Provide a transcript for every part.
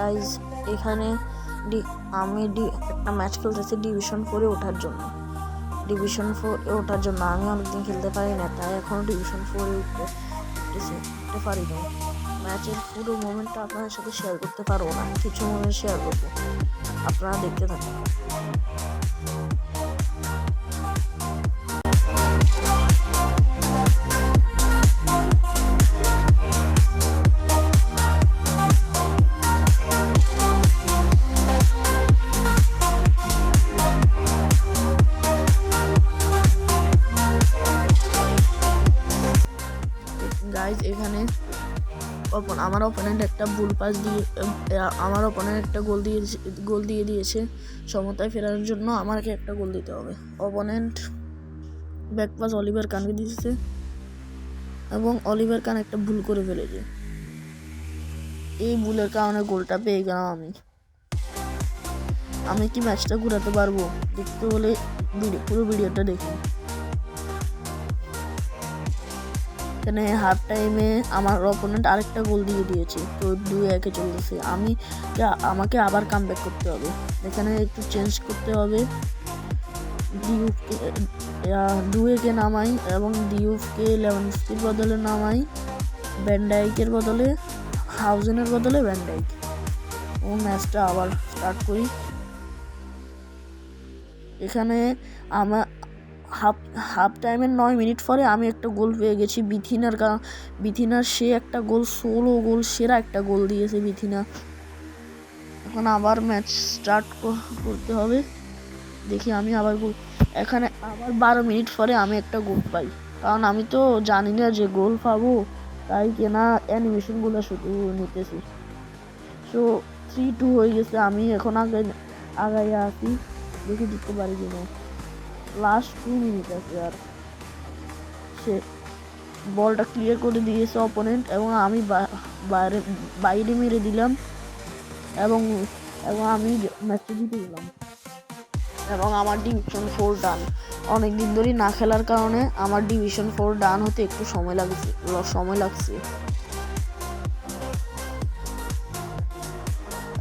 Guys এখানে আমি একটা ম্যাচ খেলতেছি ডিভিশন 4-এ ওঠার জন্য। ডিভিশন 4-এ ওঠার জন্য আমি অনেকদিন খেলতে পারি না, তাই এখনও ডিভিশন 4-এ উঠতে পারি না। ম্যাচের পুরো মোমেন্টটা আপনাদের সাথে শেয়ার করতে পারবো না, কিছু মোমেন্ট শেয়ার করবো, আপনারা দেখতে থাকুন। গাইজ এখানে আমার অপোনেন্ট একটা বুল পাস দিয়ে আমার অপোনেন্ট একটা গোল দিয়ে দিয়েছে। সমতায় ফেরানোর জন্য আমাকে একটা গোল দিতে হবে। অপোনেন্ট ব্যাক পাস অলিভার কানকে দিয়েছে এবং অলিভার কান একটা ভুল করে ফেলেছে। এই ভুলের কারণে গোলটা পেয়ে গেলাম আমি কি ম্যাচটা ঘুরাতে পারবো? দেখতে হলে পুরো ভিডিওটা দেখুন। এখানে হাফ টাইমে আমার অপোনেন্ট আরেকটা গোল দিয়ে দিয়েছে, তো 2-1 চলতেছে। আমাকে আবার কামব্যাক করতে হবে। এখানে একটু চেঞ্জ করতে হবে, ডুয়েকে নামাই এবং ডিউফকে লেভানডস্কির বদলে নামাই, ভ্যান ডাইকের বদলে হাউজেনের বদলে ভ্যান ডাইক, ও ম্যাচটা আবার স্টার্ট করি। এখানে আমার হাফ টাইমের 9 মিনিট পরে আমি একটা গোল পেয়ে গেছি বিথিনার সে একটা গোল, 16 গোল, সেরা একটা গোল দিয়েছে বিথিনা। এখন আবার ম্যাচ স্টার্ট করতে হবে, দেখি আমি আবার গোল। এখানে আবার 12 মিনিট পরে আমি একটা গোল পাই, কারণ আমি তো জানি না যে গোল পাবো, তাই কেনা অ্যানিমেশনগুলো শুধু নিতেছি। সো 3-2 হয়ে গেছে। আমি এখন আগাইয়া আছি, দেখি দিতে পারি কিনা। লাস্ট 2 মিনিট আছে আর সে বলটা ক্লিয়ার করে দিয়েছে অপোনেন্ট এবং আমি বাইরে মেরে দিলাম এবং আমি ম্যাচটা জিতে গেলাম এবং আমার ডিভিশন 4 ডান। অনেকদিন ধরে না খেলার কারণে আমার ডিভিশন 4 ডান হতে একটু সময় লাগছে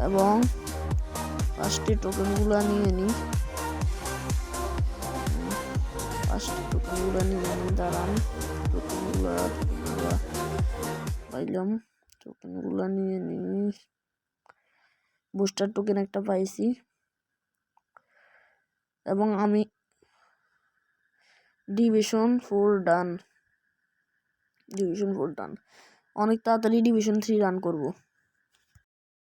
এবং ফার্স্টে টোকেনগুলো নিয়ে নিই। দাঁড়ান, টোকেনগুলো পাইলাম, টোকেনগুলো নিয়ে নিই। বুস্টার টোকেন একটা পাইছি এবং আমি ডিভিশন 4 ডান। অনেক তাড়াতাড়ি ডিভিশন 3 রান করব।